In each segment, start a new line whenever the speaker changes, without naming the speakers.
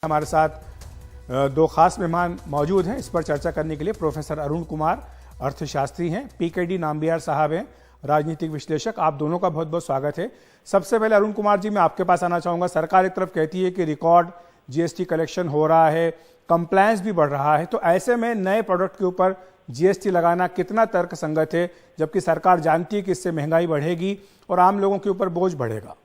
हमारे साथ दो खास मेहमान मौजूद हैं इस पर चर्चा करने के लिए। प्रोफेसर अरुण कुमार अर्थशास्त्री हैं, पीकेडी नाम्बियार साहब हैं, राजनीतिक विश्लेषक। आप दोनों का बहुत बहुत स्वागत है। सबसे पहले अरुण कुमार जी, मैं आपके पास आना चाहूंगा। सरकार एक तरफ कहती है कि रिकॉर्ड जीएसटी कलेक्शन हो रहा है, कंप्लायंस भी बढ़ रहा है, तो ऐसे में नए प्रोडक्ट के ऊपर जीएसटी लगाना कितना तर्कसंगत है, जबकि सरकार जानती है कि इससे महंगाई बढ़ेगी और आम लोगों के ऊपर बोझ बढ़ेगा?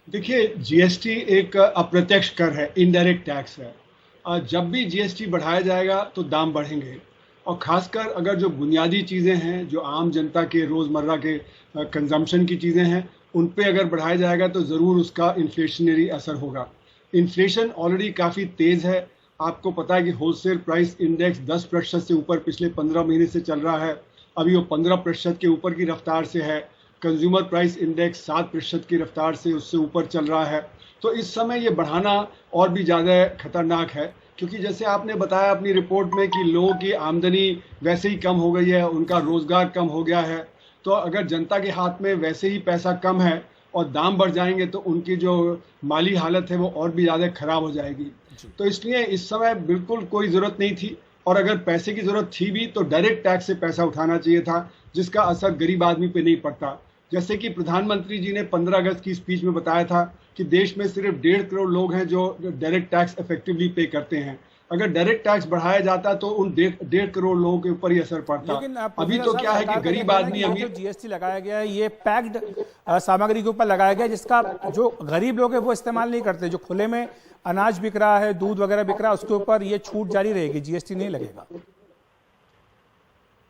देखिए, जीएसटी एक अप्रत्यक्ष कर है, इनडायरेक्ट टैक्स है। जब भी जीएसटी बढ़ाया जाएगा तो दाम बढ़ेंगे, और खासकर अगर जो बुनियादी चीज़ें हैं, जो आम जनता के रोज़मर्रा के कंजम्पशन की चीज़ें हैं, उन पे अगर बढ़ाया जाएगा तो ज़रूर उसका इन्फ्लेशनरी असर होगा। इन्फ्लेशन ऑलरेडी काफ़ी तेज़ है। आपको पता है कि होलसेल प्राइस इंडेक्स 10% से ऊपर पिछले 15 महीने से चल रहा है। अभी वो 15% के ऊपर की रफ्तार से है। कंज्यूमर प्राइस इंडेक्स 7% की रफ्तार से उससे ऊपर चल रहा है। तो इस समय ये बढ़ाना और भी ज़्यादा खतरनाक है, क्योंकि जैसे आपने बताया अपनी रिपोर्ट में कि लोगों की आमदनी वैसे ही कम हो गई है, उनका रोज़गार कम हो गया है। तो अगर जनता के हाथ में वैसे ही पैसा कम है और दाम बढ़ जाएंगे तो उनकी जो माली हालत है वो और भी ज़्यादा खराब हो जाएगी। तो इसलिए इस समय बिल्कुल कोई ज़रूरत नहीं थी, और अगर पैसे की ज़रूरत थी भी तो डायरेक्ट टैक्स से पैसा उठाना चाहिए था, जिसका असर गरीब आदमी पे नहीं पड़ता। जैसे कि प्रधानमंत्री जी ने 15 अगस्त की स्पीच में बताया था कि देश में सिर्फ 1.5 करोड़ लोग हैं जो डायरेक्ट टैक्स इफेक्टिवली पे करते हैं। अगर डायरेक्ट टैक्स बढ़ाया जाता तो उन 1.5 करोड़ लोगों के ऊपर ही असर पड़ता। अभी तो क्या है कि गरीब आदमी अमीर,
जो जीएसटी लगाया गया है ये पैक्ड सामग्री के ऊपर लगाया गया है, जिसका जो गरीब लोग हैं वो इस्तेमाल नहीं करते। जो खुले में अनाज बिक रहा है, दूध वगैरह बिक रहा है, उसके ऊपर ये छूट जारी रहेगी, जीएसटी नहीं लगेगा।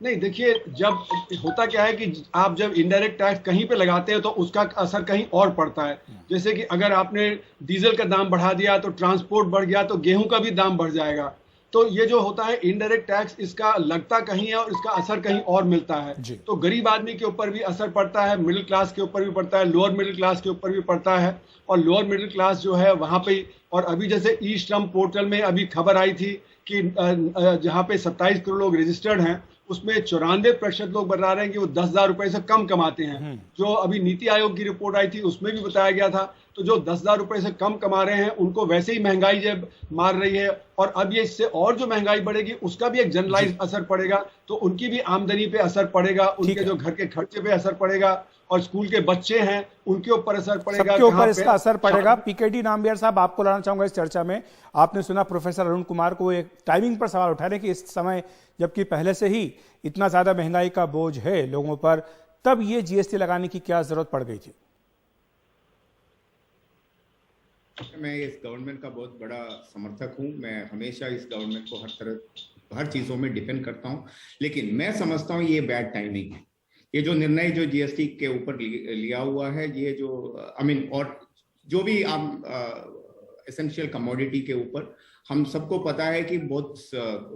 नहीं, देखिए, जब होता क्या है कि आप जब इनडायरेक्ट टैक्स कहीं पे लगाते हैं तो उसका असर कहीं और पड़ता है। जैसे कि अगर आपने डीजल का दाम बढ़ा दिया तो ट्रांसपोर्ट बढ़ गया तो गेहूं का भी दाम बढ़ जाएगा। तो ये जो होता है इनडायरेक्ट टैक्स, इसका लगता कहीं है और इसका असर कहीं और मिलता है। तो गरीब आदमी के ऊपर भी असर पड़ता है, मिडिल क्लास के ऊपर भी पड़ता है, लोअर मिडिल क्लास के ऊपर भी पड़ता है। और लोअर मिडिल क्लास जो है वहां पे, और अभी जैसे ई श्रम पोर्टल में अभी खबर आई थी कि जहाँ पे 27 करोड़ लोग रजिस्टर्ड हैं, उसमें 94% लोग बता रहे हैं कि वो 10,000 रुपए से कम कमाते हैं। जो अभी नीति आयोग की रिपोर्ट आई थी उसमें भी बताया गया था। तो जो 10,000 रुपए से कम कमा रहे हैं उनको वैसे ही महंगाई जब मार रही है, और अब ये इससे और जो महंगाई बढ़ेगी उसका भी एक जनरलाइज असर पड़ेगा, तो उनकी भी आमदनी पे असर पड़ेगा, उनके जो घर के खर्चे पे असर पड़ेगा, और स्कूल के बच्चे हैं उनके ऊपर असर पड़ेगा,
सबके ऊपर इसका असर पड़ेगा। पीकेडी नाम्बियार साहब, आपको लाना चाहूंगा इस चर्चा में। आपने सुना प्रोफेसर अरुण कुमार को एक टाइमिंग पर सवाल उठा रहे कि इस समय जबकि पहले से ही इतना ज्यादा महंगाई का बोझ है लोगों पर, तब ये जीएसटी लगाने की क्या जरूरत पड़ गई थी?
मैं इस गवर्नमेंट का बहुत बड़ा समर्थक हूं। मैं हमेशा इस गवर्नमेंट को हर चीजों में डिफेंड करता हूं, लेकिन मैं समझता हूं ये बैड टाइमिंग है। ये जो निर्णय जो जीएसटी के ऊपर लिया हुआ है, ये जो और जो भी एसेंशियल कमोडिटी के ऊपर, हम सबको पता है कि बहुत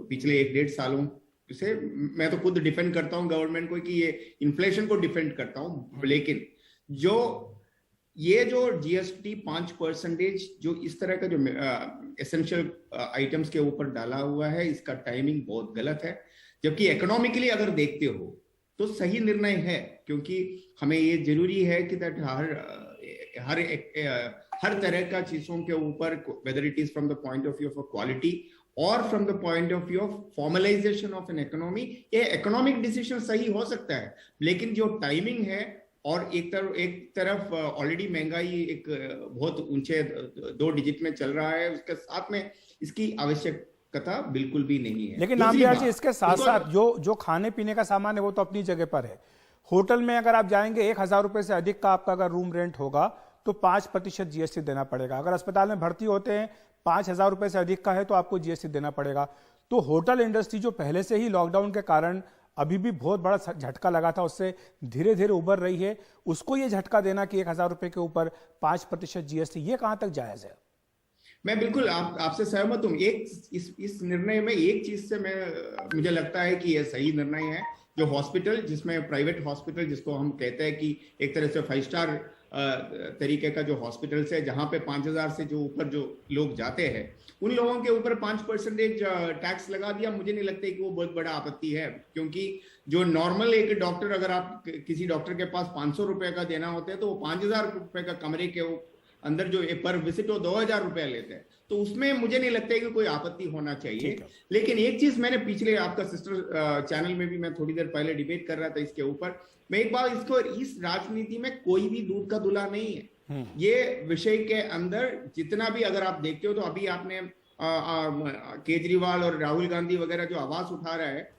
पिछले 1-1.5 सालों से मैं तो खुद डिफेंड करता हूं गवर्नमेंट को कि ये इन्फ्लेशन को डिफेंड करता हूं, लेकिन ये जो जीएसटी 5% जो इस तरह का जो एसेंशियल आइटम्स के ऊपर डाला हुआ है, इसका टाइमिंग बहुत गलत है। जबकि इकोनॉमिकली अगर देखते हो तो सही निर्णय है, क्योंकि हमें ये जरूरी है कि हर तरह का चीजों के ऊपर, whether it is from the point of view of quality और from the point of view of formalisation of an economy, ये इकोनॉमिक डिसीजन सही हो सकता है, लेकिन जो टाइमिंग है, और एक तरफ ऑलरेडी महंगाई एक बहुत ऊंचे 2 डिजिट में चल रहा है, उसके साथ में इसकी आवश्यकता बिल्कुल भी नहीं है।
लेकिन नाम्बियार जी, इसके साथ साथ जो खाने पीने का सामान है वो तो अपनी जगह पर है। होटल में अगर आप जाएंगे 1,000 रुपए से अधिक का आपका अगर रूम रेंट होगा तो 5% जीएसटी देना पड़ेगा। अगर अस्पताल में भर्ती होते हैं 5,000 रुपए से अधिक का है तो आपको जीएसटी देना पड़ेगा। तो होटल इंडस्ट्री जो पहले से ही लॉकडाउन के कारण अभी भी बहुत बड़ा झटका लगा था, उससे धीरे धीरे उबर रही है, उसको ये झटका देना कि 1,000 रुपए के ऊपर 5% जीएसटी, ये कहां तक जायज है?
मैं बिल्कुल आपसे सहमत हूं। इस निर्णय में एक चीज से मुझे लगता है कि यह सही निर्णय है। जो हॉस्पिटल, जिसमें प्राइवेट हॉस्पिटल जिसको हम कहते हैं कि एक तरह से 5 स्टार तरीके का जो हॉस्पिटल्स है, जहां पे 5,000 से जो ऊपर जो लोग जाते हैं, उन लोगों के ऊपर 5% टैक्स लगा दिया, मुझे नहीं लगता कि वो बहुत बड़ा आपत्ति है। क्योंकि जो नॉर्मल एक डॉक्टर, अगर आप किसी डॉक्टर के पास 500 रुपए का देना होता है तो वो 5,000 रुपए का कमरे के अंदर जो पर विजिट वो 2,000 रुपया लेते हैं, तो उसमें मुझे नहीं लगता है कि कोई आपत्ति होना चाहिए। लेकिन एक चीज मैंने पिछले आपका सिस्टर चैनल में भी मैं थोड़ी देर पहले डिबेट कर रहा था इसके ऊपर, मैं एक बार इसको, इस राजनीति में कोई भी दूध का दूल्हा नहीं है। ये विषय के अंदर जितना भी अगर आप देखते हो, तो अभी आपने केजरीवाल और राहुल गांधी वगैरह जो आवाज उठा रहा है,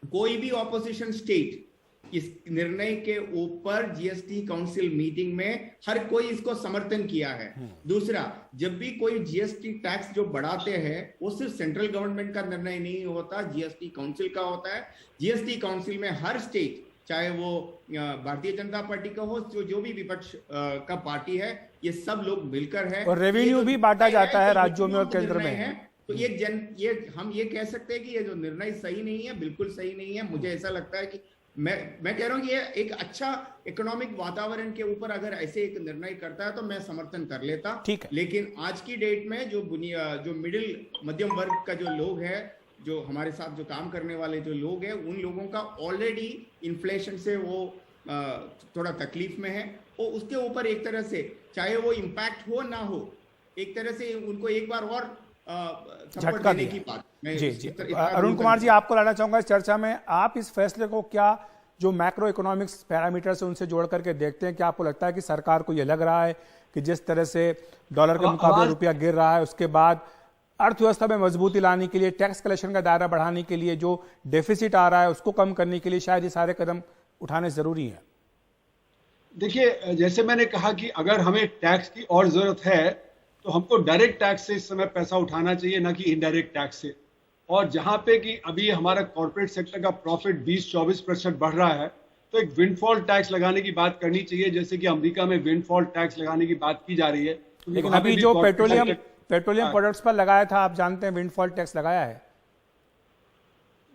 कोई भी ऑपोजिशन स्टेट इस निर्णय के ऊपर जीएसटी काउंसिल मीटिंग में हर कोई इसको समर्थन किया है। दूसरा, जब भी कोई जीएसटी टैक्स जो बढ़ाते हैं, वो सिर्फ सेंट्रल गवर्नमेंट का निर्णय नहीं होता, जीएसटी काउंसिल का होता है। जीएसटी काउंसिल में हर स्टेट, चाहे वो भारतीय जनता पार्टी का हो, जो भी विपक्ष का पार्टी है, ये सब लोग मिलकर है,
और रेवेन्यू भी बांटा जाता है राज्यों में और केंद्र में
है। तो ये हम ये कह सकते हैं कि ये जो निर्णय सही नहीं है, बिल्कुल सही नहीं है। मुझे ऐसा लगता है कि मैं कह रहा हूं कि ये एक अच्छा इकोनॉमिक वातावरण के ऊपर अगर ऐसे एक निर्णय करता है तो मैं समर्थन कर लेता।
ठीक है।
लेकिन आज की डेट में जो मिडिल मध्यम वर्ग का जो लोग है, जो हमारे साथ जो काम करने वाले जो लोग हैं, उन लोगों का ऑलरेडी इन्फ्लेशन से वो थोड़ा तकलीफ में है। और उसके ऊपर एक तरह से, चाहे वो इम्पैक्ट हो ना हो, एक तरह से उनको एक बार और
झटका देने की बात। जी अरुण कुमार जी, आपको लाना चाहूंगा इस चर्चा में। आप इस फैसले को क्या, जो मैक्रो इकोनॉमिक्स पैरामीटर से उनसे जोड़ करके देखते हैं, क्या आपको लगता है कि सरकार को यह लग रहा है कि जिस तरह से डॉलर के मुकाबले रुपया गिर रहा है, उसके बाद अर्थव्यवस्था में मजबूती लाने के लिए, टैक्स कलेक्शन का दायरा बढ़ाने के लिए, जो डेफिसिट आ रहा है उसको कम करने के लिए शायद ये सारे कदम उठाने जरूरी है?
देखिए, जैसे मैंने कहा कि अगर हमें टैक्स की और जरूरत है तो हमको डायरेक्ट टैक्स से इस समय पैसा उठाना चाहिए, ना कि इनडायरेक्ट टैक्स से। और जहां पे कि अभी हमारा कॉर्पोरेट सेक्टर का प्रॉफिट 20-24% बढ़ रहा है, तो एक विंडफॉल टैक्स लगाने की बात करनी चाहिए, जैसे कि अमेरिका में विंडफॉल टैक्स लगाने की बात की जा रही है।
लेकिन अभी जो पेट्रोलियम प्रोडक्ट्स पर लगाया था, आप जानते हैं विंडफॉल टैक्स लगाया है।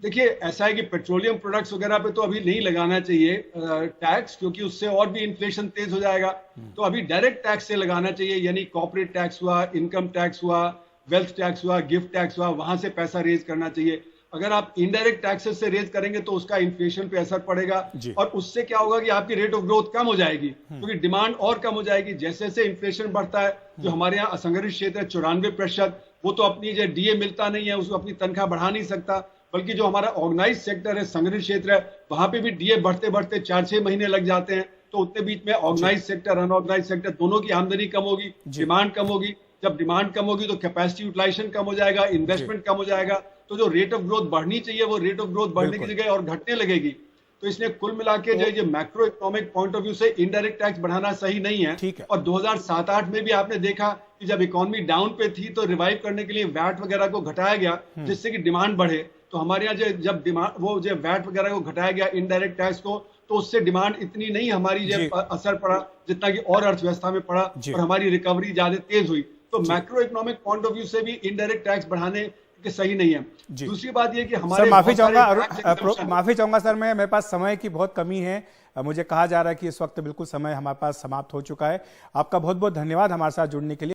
देखिए, ऐसा है कि पेट्रोलियम प्रोडक्ट्स वगैरह पे तो अभी नहीं लगाना चाहिए टैक्स, क्योंकि उससे और भी इन्फ्लेशन तेज हो जाएगा। तो अभी डायरेक्ट टैक्स से लगाना चाहिए, यानी कॉर्पोरेट टैक्स हुआ, इनकम टैक्स हुआ, वेल्थ टैक्स हुआ, गिफ्ट टैक्स हुआ, वहां से पैसा रेज करना चाहिए। अगर आप इनडायरेक्ट टैक्सेस से रेज करेंगे तो उसका इन्फ्लेशन पे असर पड़ेगा, और उससे क्या होगा कि आपकी रेट ऑफ ग्रोथ कम हो जाएगी, क्योंकि डिमांड और कम हो जाएगी। जैसे जैसे इन्फ्लेशन बढ़ता है, जो हमारे यहाँ असंगठित क्षेत्र है 94%, वो तो अपनी जो डीए मिलता नहीं है, उसको अपनी तनख्वाह बढ़ा नहीं सकता, बल्कि जो हमारा ऑर्गेनाइज सेक्टर है, संगठित क्षेत्र है, वहां पे भी डीए बढ़ते बढ़ते 4-6 महीने लग जाते हैं। तो उतने बीच में ऑर्गेनाइज सेक्टर, अनऑर्गेनाइज सेक्टर दोनों की आमदनी कम होगी, डिमांड कम होगी। जब डिमांड कम होगी तो कैपेसिटी यूटिलाइजेशन कम हो जाएगा, इन्वेस्टमेंट कम हो जाएगा। तो जो रेट ऑफ ग्रोथ बढ़नी चाहिए, वो रेट ऑफ ग्रोथ बढ़ने की जगह और घटने लगेगी। तो इसलिए कुल मिला के जो ये macro economic point of view से इनडायरेक्ट टैक्स बढ़ाना सही नहीं है। और 2007-8 में भी आपने देखा कि जब इकोनॉमी डाउन पे थी तो रिवाइव करने के लिए वैट वगैरह को घटाया गया, जिससे कि डिमांड बढ़े। तो हमारे यहाँ जब डिमांड, वो जो वैट वगैरह को घटाया गया, इनडायरेक्ट टैक्स को, तो उससे डिमांड इतनी नहीं हमारी जो असर पड़ा जितना कि और अर्थव्यवस्था में पड़ा, और हमारी रिकवरी ज्यादा तेज हुई। तो macro economic point of view से भी इनडायरेक्ट टैक्स बढ़ाने के सही नहीं है। दूसरी बात यह कि हमारे,
माफी चाहूंगा सर, मेरे पास समय की बहुत कमी है। मुझे कहा जा रहा है कि इस वक्त बिल्कुल समय हमारे पास समाप्त हो चुका है। आपका बहुत बहुत धन्यवाद हमारे साथ जुड़ने के लिए।